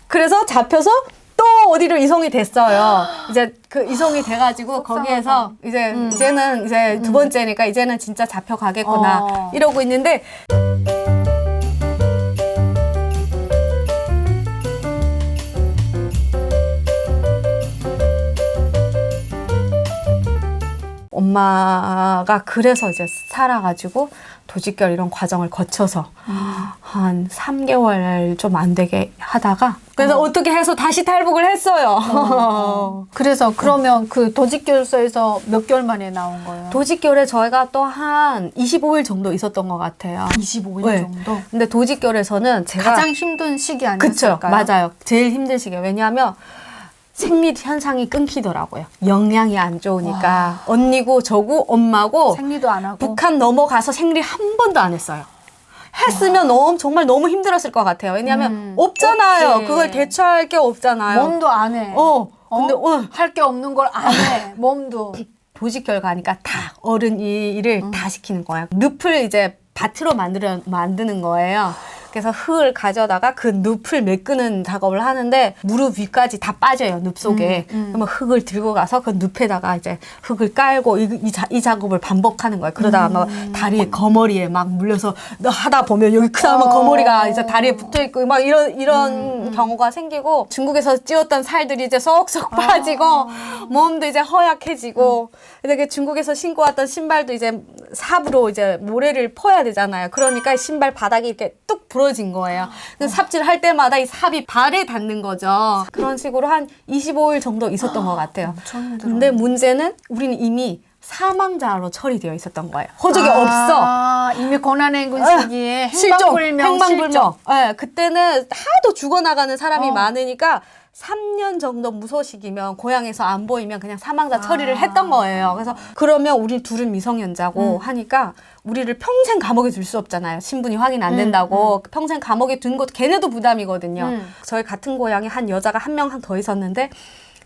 그래서 잡혀서 또 어디로 이송이 됐어요. 이제 그 이송이 돼가지고 거기에서 이제는 이제 두 번째니까 이제는 진짜 잡혀가겠구나 이러고 있는데 엄마가 그래서 이제 살아가지고 도직결 이런 과정을 거쳐서 한 3개월 좀 안 되게 하다가 그래서 어떻게 해서 다시 탈북을 했어요. 그래서 그러면 그 도직결소에서 몇 개월 만에 나온 거예요? 도직결에 저희가 또 한 25일 정도 있었던 것 같아요. 25일 네. 정도? 근데 도직결에서는 제가 가장 힘든 시기 그쵸, 아니었을까요? 맞아요. 제일 힘든 시기예요. 왜냐하면 생리 현상이 끊기더라고요. 영양이 안 좋으니까. 언니고 저고 엄마고 생리도 안 하고 북한 넘어가서 생리 한 번도 안 했어요. 했으면 정말 너무 힘들었을 것 같아요. 왜냐하면 없잖아요. 없지. 그걸 대처할 게 없잖아요. 몸도 안 해. 근데 할 게 없는 걸 안 해. 몸도. 도직결 가니까 다 어른 일을 다 시키는 거예요. 늪을 이제 밭으로 만드는 거예요. 그래서 흙을 가져다가 그 늪을 메꾸는 작업을 하는데 무릎 위까지 다 빠져요. 늪 속에. 그러면 흙을 들고 가서 그 늪에다가 이제 흙을 깔고 이 작업을 반복하는 거예요. 그러다가 막 다리에 거머리에 막 물려서 하다 보면 여기 그나마 거머리가 이제 다리에 붙어 있고 막 이런 경우가 생기고 중국에서 찌웠던 살들이 이제 쏙쏙 빠지고 몸도 이제 허약해지고 이렇게 중국에서 신고 왔던 신발도 이제 삽으로 이제 모래를 퍼야 되잖아요. 그러니까 신발 바닥이 이렇게 뚝 부러진 거예요. 그래서 삽질할 때마다 이 삽이 발에 닿는 거죠. 그런 식으로 한 25일 정도 있었던 것 같아요. 근데 문제는 우리는 이미 사망자로 처리되어 있었던 거예요. 호적이 없어. 이미 고난행군 시기에 실종, 행방불명, 행방불명. 네, 그때는 하도 죽어나가는 사람이 많으니까 3년 정도 무소식이면 고향에서 안 보이면 그냥 사망자 처리를 했던 거예요. 그래서 그러면 우리 둘은 미성년자고 하니까 우리를 평생 감옥에 둘 수 없잖아요. 신분이 확인 안 된다고. 평생 감옥에 둔 것도 걔네도 부담이거든요. 저희 같은 고향에 한 여자가 한 명 더 있었는데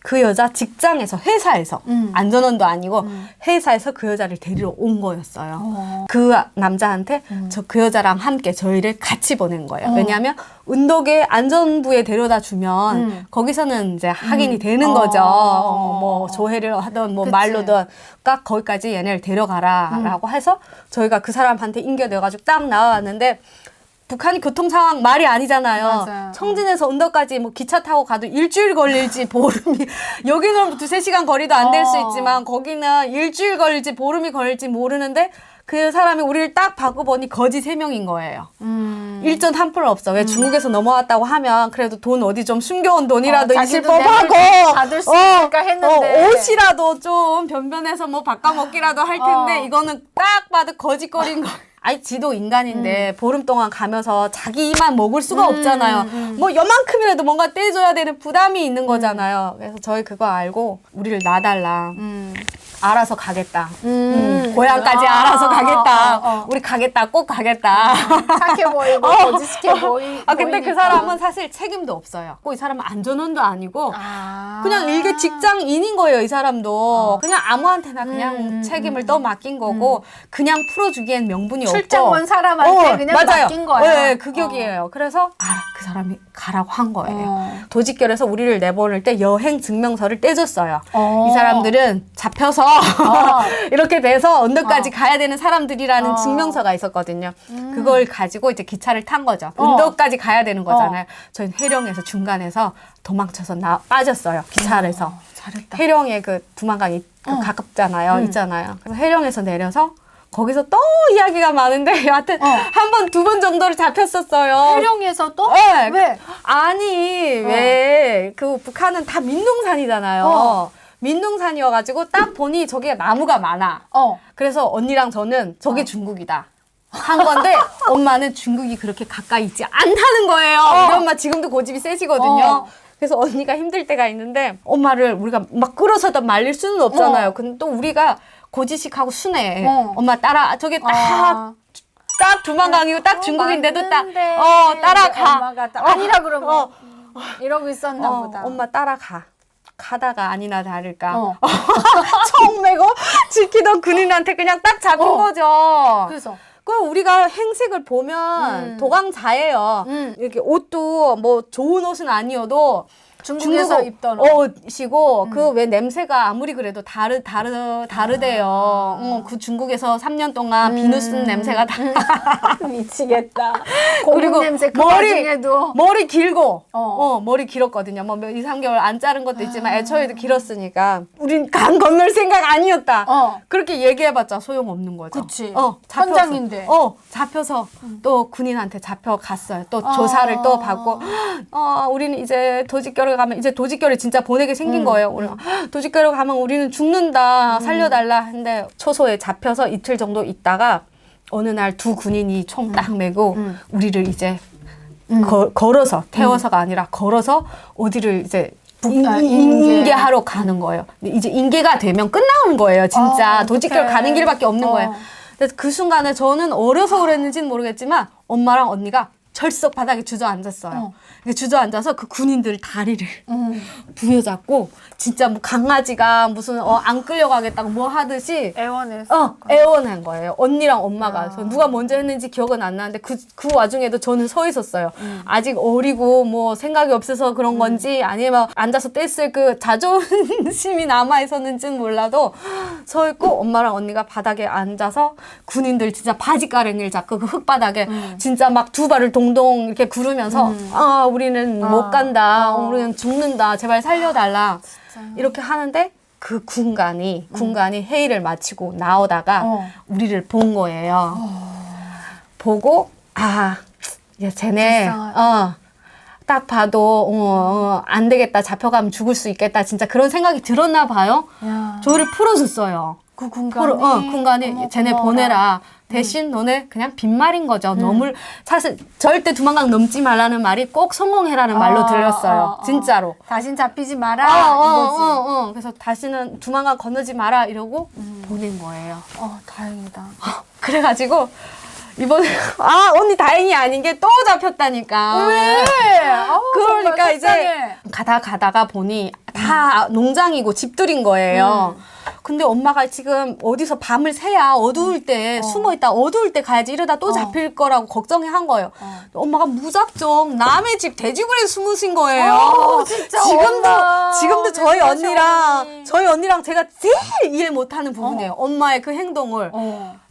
그 여자 직장에서 회사에서 안전원도 아니고 회사에서 그 여자를 데리러 온 거였어요. 그 남자한테 그 여자랑 함께 저희를 같이 보낸 거예요. 왜냐하면 은덕에 안전부에 데려다 주면 거기서는 이제 확인이 되는 거죠. 뭐 조회를 하든 뭐 그치. 말로든 까 거기까지 얘네를 데려가라라고 해서 저희가 그 사람한테 인겨내가지고 딱 나왔는데 북한이 교통 상황 말이 아니잖아요. 맞아요. 청진에서 언덕까지 뭐 기차 타고 가도 일주일 걸릴지 보름이 여기는 2-3시간 거리도 안 될 수 있지만 거기는 일주일 걸릴지 보름이 걸릴지 모르는데 그 사람이 우리를 딱 받고 보니 거지 3명인 거예요. 일전 한 푼 없어. 왜 중국에서 넘어왔다고 하면 그래도 돈 어디 좀 숨겨온 돈이라도 있을 자기도 법하고 내를 받을 수 있으니까 했는데 옷이라도 좀 변변해서 뭐 바꿔먹기라도 할 텐데 이거는 딱 봐도 거짓거리인 거. 아니 지도 인간인데 보름 동안 가면서 자기만 먹을 수가 없잖아요. 뭐 요만큼이라도 뭔가 떼줘야 되는 부담이 있는 거잖아요. 그래서 저희 그거 알고 우리를 놔달라. 알아서 가겠다. 고향까지 알아서 가겠다. 우리 가겠다. 꼭 가겠다. 착해 보이고 거짓해 보이니까. 근데 그 사람은 사실 책임도 없어요. 이 사람은 안전원도 아니고 그냥 일개 직장인인 거예요. 이 사람도 그냥 아무한테나 그냥 책임을 떠맡긴 거고 그냥 풀어주기엔 명분이 없고 출장 온 사람한테 그냥 맞아요. 맡긴 거예요. 네, 그 격이에요. 그래서 그 사람이 가라고 한 거예요. 도직결에서 우리를 내보낼 때 여행 증명서를 떼줬어요. 이 사람들은 잡혀서 이렇게 돼서 언덕까지 가야 되는 사람들이라는 증명서가 있었거든요. 그걸 가지고 이제 기차를 탄 거죠. 언덕까지 가야 되는 거잖아요. 저희는 해령에서 중간에서 도망쳐서 빠졌어요. 기차에서. 잘했다. 해령에 그 두만강이 가깝잖아요. 있잖아요. 그래서 해령에서 내려서 거기서 또 이야기가 많은데 여하튼 한 번, 2번 정도를 잡혔었어요. 해령에서 또? 네. 왜? 아니 왜 그 북한은 다 민둥산이잖아요. 민둥산이어가지고 딱 보니 저기에 나무가 많아. 그래서 언니랑 저는 저게 중국이다 한 건데 엄마는 중국이 그렇게 가까이 있지 않다는 거예요. 우리 엄마 지금도 고집이 세시거든요. 그래서 언니가 힘들 때가 있는데 엄마를 우리가 막 끌어서다 말릴 수는 없잖아요. 근데 또 우리가 고지식하고 순해. 엄마 따라 저게 딱 두만강이고 딱 중국인데도 딱 따라가. 엄마가 아니라 그러면 이러고 있었나 보다. 엄마 따라가. 가다가 아니나 다를까 총 메고 지키던 군인한테 그냥 딱 잡힌 거죠. 그 우리가 행색을 보면 도강자예요. 이렇게 옷도 뭐 좋은 옷은 아니어도 중국에서 입던 옷. 옷이고 그 왜 냄새가 아무리 그래도 다르대요. 그 중국에서 3년 동안 비누 쓴 냄새가 다. 미치겠다. 그리고 고급 냄새 그 머리 와중에도 머리 길고 머리 길었거든요. 뭐 2, 3개월 안 자른 것도 있지만 애초에도 길었으니까 우린 강 건널 생각 아니었다. 그렇게 얘기해봤자 소용없는 거죠. 그치. 잡혀서, 현장인데. 잡혀서 또 군인한테 잡혀갔어요. 또 조사를 또 받고 우리는 이제 도직결에 가면 이제 도직결에 진짜 보내게 생긴 거예요. 우리 도직결에 가면 우리는 죽는다. 살려달라. 근데 초소에 잡혀서 이틀 정도 있다가 어느 날 두 군인이 총 딱 메고 우리를 이제 걸어서 태워서가 아니라 걸어서 어디를 이제 인계하러 가는 거예요. 근데 이제 인계가 되면 끝나는 거예요. 진짜 도직결 가는 길밖에 없는 거예요. 그래서 그 순간에 저는 어려서 그랬는지는 모르겠지만 엄마랑 언니가 철썩 바닥에 주저앉았어요. 주저앉아서 그 군인들 다리를 부여잡고 진짜 뭐 강아지가 무슨 안 끌려가겠다고 뭐 하듯이 애원했어. 애원한 거예요. 언니랑 엄마가. 그래서 누가 먼저 했는지 기억은 안 나는데 그 와중에도 저는 서 있었어요. 아직 어리고 뭐 생각이 없어서 그런 건지 아니면 앉아서 뗐을 그 자존심이 남아 있었는지는 몰라도 서 있고 엄마랑 언니가 바닥에 앉아서 군인들 진짜 바지가랭이를 잡고 그 흙바닥에 진짜 막 두 발을 동동 이렇게 구르면서 우리는 못 간다. 우리는 죽는다. 제발 살려달라. 이렇게 하는데 그 군관이 회의를 마치고 나오다가 우리를 본 거예요. 보고 쟤네 딱 봐도 안 되겠다. 잡혀가면 죽을 수 있겠다. 진짜 그런 생각이 들었나 봐요. 저를 풀어줬어요. 그 군관이 군관이 쟤네 보내라. 대신 너네 그냥 빈말인 거죠. 사실 절대 두만강 넘지 말라는 말이 꼭 성공해라는 말로 들렸어요. 진짜로. 다신 잡히지 마라. 이거지. 그래서 다시는 두만강 건너지 마라 이러고 보낸 거예요. 다행이다. 그래가지고 이번에 언니 다행이 아닌 게 또 잡혔다니까. 왜? 그러니까 이제 속상해. 가다가 보니 다 농장이고 집들인 거예요. 근데 엄마가 지금 어디서 밤을 새야 어두울 때 숨어있다 어두울 때 가야지 이러다 또 잡힐 거라고 걱정해 한 거예요. 엄마가 무작정 남의 집 돼지굴에 숨으신 거예요. 진짜 지금도 저희 언니랑 제가 제일 이해 못하는 부분이에요. 엄마의 그 행동을.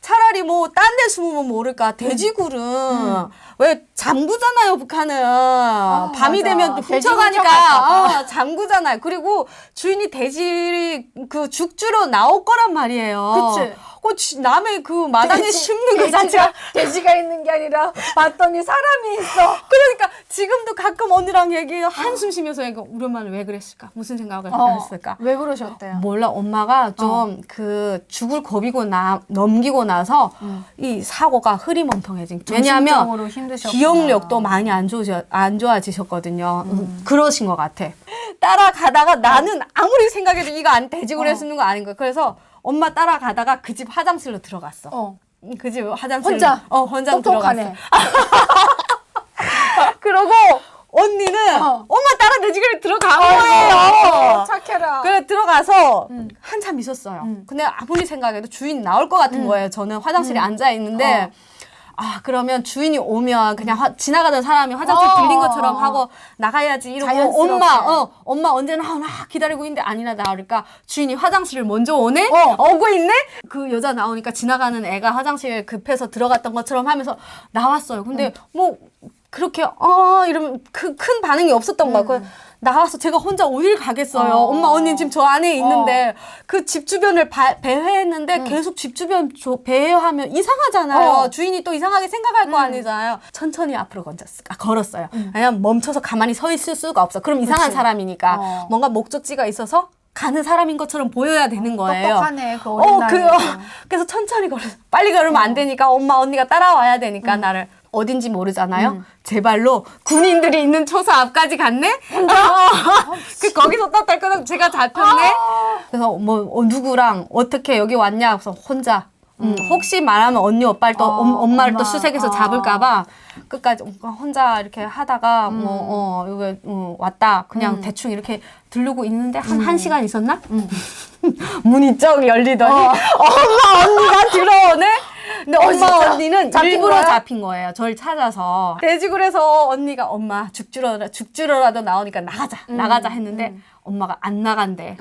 차라리 뭐 딴 데 숨으면 모를까. 돼지굴은 왜 잠그잖아요, 북한은. 밤이 맞아. 되면 훔쳐가니까 잠그잖아요. 그리고 주인이 돼지 그 죽주러 나올 거란 말이에요. 그치. 남의 그 마당에 심는 거 자체가 돼지가 있는 게 아니라 봤더니 사람이 있어. 그러니까 지금도 가끔 언니랑 얘기해요. 한숨 쉬면서 얘기해. 우리 엄마는 왜 그랬을까? 무슨 생각을 했을까? 왜 그러셨대요? 몰라. 엄마가 좀 그 죽을 겁이고 넘기고 나서 이 사고가 흐리멍텅해진. 왜냐하면 기억력도 많이 안 좋아지셨거든요. 그러신 것 같아. 따라가다가 나는 아무리 생각해도 이거 돼지굴에 숨는 거 아닌 거야. 그래서 엄마 따라가다가 그 집 화장실로 들어갔어. 그 집 화장실 혼자 들어갔어. 그러고 언니는 엄마 따라 돼지굴에 들어간 거예요. 착해라. 그래 들어가서 한참 있었어요. 근데 아무리 생각해도 주인 나올 것 같은 거예요. 저는 화장실에 앉아 있는데 그러면 주인이 오면 그냥 지나가던 사람이 화장실 들린 것처럼 하고 나가야지 이러고 자연스럽게. 엄마 언제 나오나 기다리고 있는데 아니나 나올까 주인이 화장실을 먼저 오네? 오고 있네? 그 여자 나오니까 지나가는 애가 화장실 급해서 들어갔던 것처럼 하면서 나왔어요. 근데 뭐 그렇게 이러면 큰 반응이 없었던 거야. 나와서 제가 혼자 어딜 가겠어요. 엄마 언니 지금 저 안에 있는데 그 집 주변을 배회했는데 계속 집 주변 배회하면 이상하잖아요. 주인이 또 이상하게 생각할 거 아니잖아요. 천천히 앞으로 걸었어요. 왜냐면 멈춰서 가만히 서 있을 수가 없어. 그럼 이상한 사람이니까 뭔가 목적지가 있어서 가는 사람인 것처럼 보여야 되는 거예요. 똑똑하네, 그 어린 나이에. 그래서 천천히 걸어서 빨리 걸으면 안 되니까 엄마 언니가 따라와야 되니까 나를 어딘지 모르잖아요. 제 발로 군인들이 있는 초소 앞까지 갔네. 거기서 또 딸거나 제가 잡혔네. 그래서 뭐 누구랑 어떻게 여기 왔냐. 그래서 혼자. 혹시 말하면 언니 오빠를 또 엄마를 또 수색해서 잡을까봐 끝까지 혼자 이렇게 하다가 여기 왔다. 그냥 대충 이렇게 들르고 있는데 한 시간 있었나? 문이 쩍 열리더니 엄마 언니가 들어오네. 근데 엄마 진짜? 언니는 잡힌 일부러 거야? 잡힌 거예요. 저를 찾아서. 돼지굴에서 언니가 엄마 죽주러라도 나오니까 나가자 했는데 엄마가 안 나간대.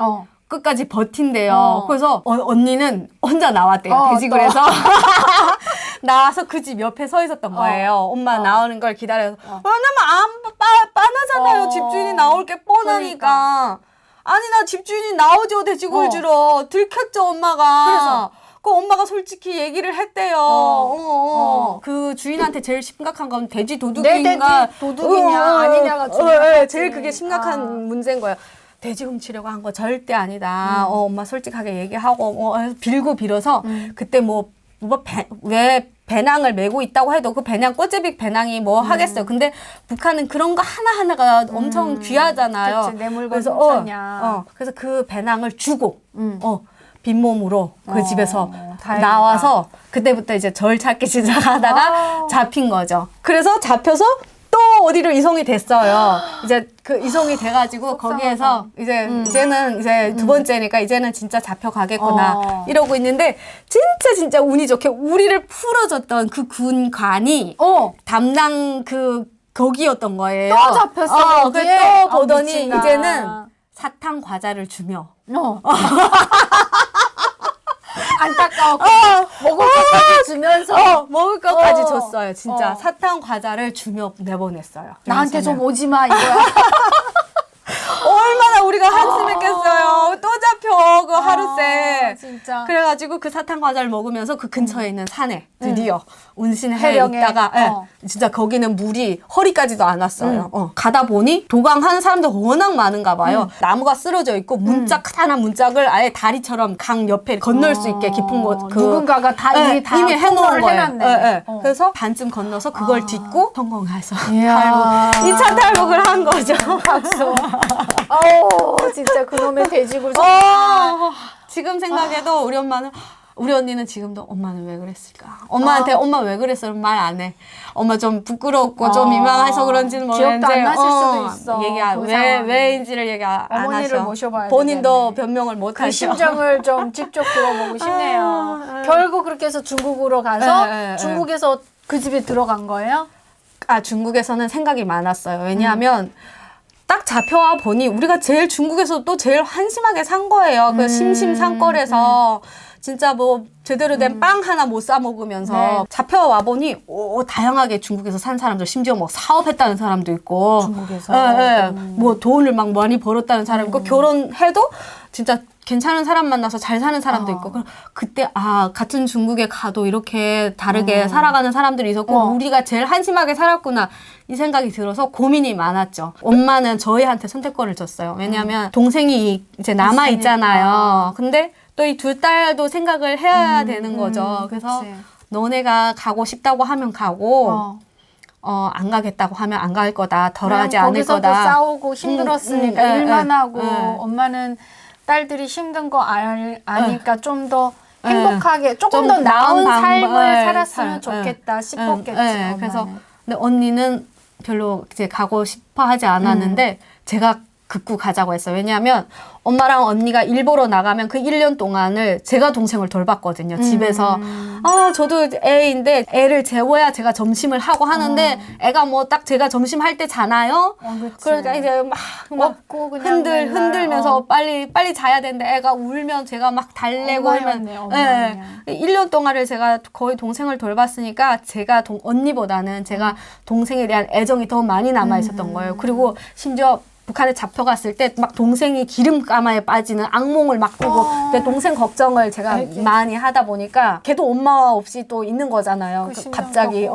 끝까지 버틴대요. 그래서 언니는 혼자 나왔대요. 돼지굴에서. 나와서 그 집 옆에 서 있었던 거예요. 엄마 나오는 걸 기다려서. 왜냐면 빤하잖아요. 집주인이 나올 게 뻔하니까. 그러니까. 아니 나 집주인이 나오죠. 돼지굴 주러. 들켰죠 엄마가. 그래서? 그 엄마가 솔직히 얘기를 했대요. 그 주인한테 제일 심각한 건 돼지 도둑인가. 내 돼지 도둑이냐 아니냐가 중요하지. 제일 그게 심각한 문제인 거예요. 돼지 훔치려고 한 거 절대 아니다. 엄마 솔직하게 얘기하고 빌고 빌어서 그때 왜 배낭을 메고 있다고 해도 그 배낭 꽃제비 배낭이 뭐 하겠어요. 근데 북한은 그런 거 하나하나가 엄청 귀하잖아요. 그치, 내 물건 그래서 훔쳤냐. 그래서 그 배낭을 주고 빈몸으로 그 집에서 다행이다. 나와서 그때부터 이제 절 찾기 시작하다가 잡힌 거죠. 그래서 잡혀서 또 어디로 이송이 됐어요. 이제 그 이송이 돼가지고 거기에서 이제는 이제 두 번째니까 이제는 진짜 잡혀가겠구나 이러고 있는데 진짜 운이 좋게 우리를 풀어줬던 그 군관이 담당 거기였던 거예요. 또 잡혔어. 그래서 또 보더니 미친다. 이제는 사탕 과자를 주며 안타까웠고 먹을 것까지 주면서 먹을 것까지 줬어요. 진짜 사탕 과자를 주며 내보냈어요. 나한테 좀 오지 마 이거야. 얼마나 우리가 한심했겠어요. 또 잡혀 그 하루새. 진짜. 그래가지고 그 사탕 과자를 먹으면서 그 근처에 있는 산에 드디어 운신해 해령에. 있다가 진짜 거기는 물이 허리까지도 안 왔어요. 가다 보니 도강하는 사람들 워낙 많은가 봐요. 나무가 쓰러져 있고 문짝 하나 문짝을 아예 다리처럼 강 옆에 건널 수 있게 깊은 곳 누군가가 다 이미 다 이미 해놓은 거예요. 해놨네. 그래서 반쯤 건너서 그걸 딛고 성공해서 이야. 2차 탈북을 한 거죠. 박수. 아우 진짜 그놈의 돼지굴. 지금 생각해도 우리 언니는 지금도 엄마는 왜 그랬을까? 엄마한테 엄마 왜 그랬어? 말 안 해. 엄마 좀 부끄럽고 좀 민망해서 그런지는 모르겠는데 기억도 안 나실 수도 있어. 얘기 그 왜인지를 얘기 안 하셔. 어머니를 모셔봐야 본인도 되겠네. 변명을 못 그 하셔. 심정을 좀 직접 들어보고 싶네요. 결국 그렇게 해서 중국으로 가서 중국에서 그 집에 들어간 거예요? 중국에서는 생각이 많았어요. 왜냐하면 딱 잡혀와 보니 우리가 중국에서 또 제일 한심하게 산 거예요. 그 심심산골에서 진짜 뭐 제대로 된 빵 하나 못 사 먹으면서 잡혀와 보니 다양하게 중국에서 산 사람들 심지어 뭐 사업했다는 사람도 있고 중국에서? 뭐 돈을 막 많이 벌었다는 사람 있고 결혼해도 진짜 괜찮은 사람 만나서 잘 사는 사람도 있고 그때 같은 중국에 가도 이렇게 다르게 살아가는 사람들이 있었고 우리가 제일 한심하게 살았구나 이 생각이 들어서 고민이 많았죠. 엄마는 저희한테 선택권을 줬어요. 왜냐하면 동생이 이제 남아 있잖아요. 근데 또 이 두 딸도 생각을 해야 되는 거죠. 그래서 그치. 너네가 가고 싶다고 하면 가고 안 가겠다고 하면 안 갈 거다. 덜하지 않을 거기서도 거다. 싸우고 힘들었으니까 일만 하고 네. 엄마는 딸들이 힘든 거 아니까 좀 더 행복하게 조금 더 좀 나은 나은 삶을 방법을 살았으면 좋겠다 싶었겠지. 엄마는. 그래서 근데 언니는 별로 이제 가고 싶어 하지 않았는데 제가 극구 가자고 했어요. 왜냐하면 엄마랑 언니가 일보러 나가면 그 1년 동안을 제가 동생을 돌봤거든요. 집에서. 저도 애인데 애를 재워야 제가 점심을 하고 하는데 애가 뭐 딱 제가 점심 할 때 자나요? 그치. 그러니까 이제 막 먹고 그냥 흔들면서 빨리 자야 되는데 애가 울면 제가 막 달래고 엄마였네, 엄마야. 1년 동안을 제가 거의 동생을 돌봤으니까 제가 언니보다는 제가 동생에 대한 애정이 더 많이 남아 있었던 거예요. 그리고 심지어 북한에 잡혀갔을 때 막 동생이 기름가마에 빠지는 악몽을 막 꾸고 내 동생 걱정을 제가 많이 하다 보니까 걔도 엄마 없이 또 있는 거잖아요. 갑자기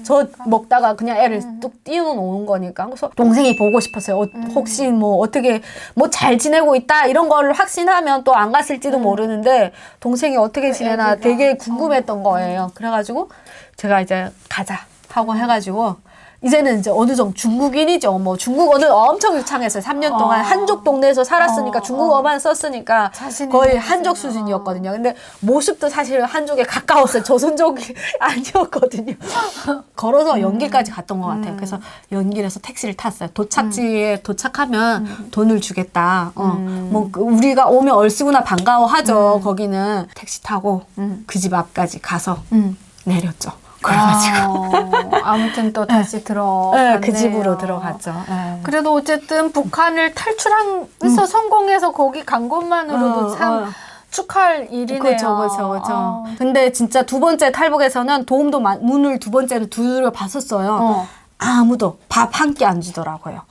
저 먹다가 그냥 애를 뚝 띄워놓은 거니까. 그래서 동생이 보고 싶었어요. 혹시 뭐 어떻게 뭐 잘 지내고 있다 이런 걸 확신하면 또 안 갔을지도 모르는데 동생이 어떻게 지내나 되게 궁금했던 거예요. 그래가지고 제가 이제 가자 하고 해가지고 이제는 이제 어느 정도 중국인이죠. 뭐 중국어는 엄청 유창했어요. 3년 동안 한족 동네에서 살았으니까 중국어만 썼으니까 거의 한족 수준이었거든요. 근데 모습도 사실 한족에 가까웠어요. 조선족이 아니었거든요. 걸어서 연길까지 갔던 것 같아요. 그래서 연길에서 택시를 탔어요. 도착지에 도착하면 돈을 주겠다. 뭐 우리가 오면 얼씨구나 반가워하죠. 거기는 택시 타고 그 집 앞까지 가서 내렸죠. 그래가지고 아무튼 또 다시 들어갔네요. 그 집으로 들어갔죠. 그래도 어쨌든 북한을 탈출해서 성공해서 거기 간 것만으로도 참 축하할 일이네요. 그렇죠. 근데 진짜 두 번째 탈북에서는 도움도 문을 두 번째는 두드려 봤었어요. 아무도 밥 한 끼 안 주더라고요.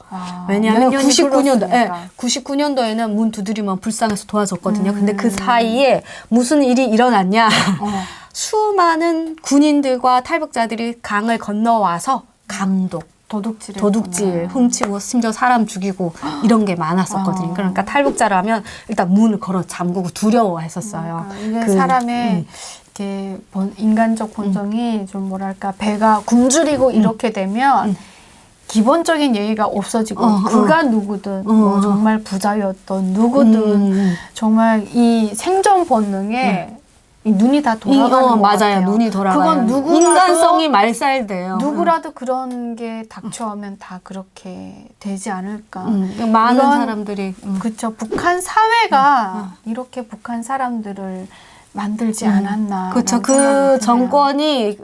왜냐하면 99년도에는 문 두드리면 불쌍해서 도와줬거든요. 근데 그 사이에 무슨 일이 일어났냐. 수많은 군인들과 탈북자들이 강을 건너와서 강독, 도둑질, 훔치고 심지어 사람 죽이고 이런 게 많았었거든요. 그러니까 탈북자라면 일단 문을 걸어 잠그고 두려워했었어요. 이게 사람의 이렇게 인간적 본성이 좀 뭐랄까 배가 굶주리고 이렇게 되면 기본적인 예의가 없어지고 그가 누구든 뭐 정말 부자였던 누구든 정말 이 생존 본능에 이 눈이 다 돌아가는 것 맞아요. 같아요. 눈이 돌아가요. 그건 누구라도 인간성이 말살돼요. 누구라도 그런 게 닥쳐오면 다 그렇게 되지 않을까. 많은 사람들이 그렇죠. 북한 사회가 이렇게 북한 사람들을 만들지 않았나. 그렇죠. 그 정권이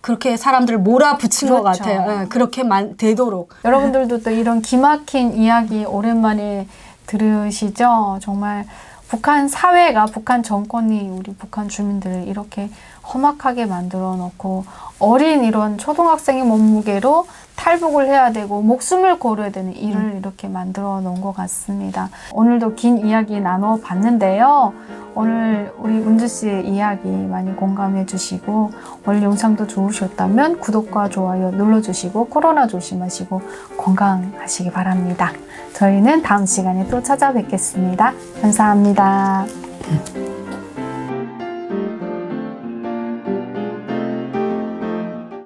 그렇게 사람들을 몰아붙인 것 같아요. 그렇게 되도록. 여러분들도 또 이런 기막힌 이야기 오랜만에 들으시죠? 정말 북한 사회가, 북한 정권이 우리 북한 주민들을 이렇게 험악하게 만들어 놓고 어린 이런 초등학생의 몸무게로 탈북을 해야 되고 목숨을 걸어야 되는 일을 이렇게 만들어 놓은 것 같습니다. 오늘도 긴 이야기 나눠봤는데요. 오늘 우리 은주 씨의 이야기 많이 공감해 주시고 오늘 영상도 좋으셨다면 구독과 좋아요 눌러주시고 코로나 조심하시고 건강하시기 바랍니다. 저희는 다음 시간에 또 찾아뵙겠습니다. 감사합니다.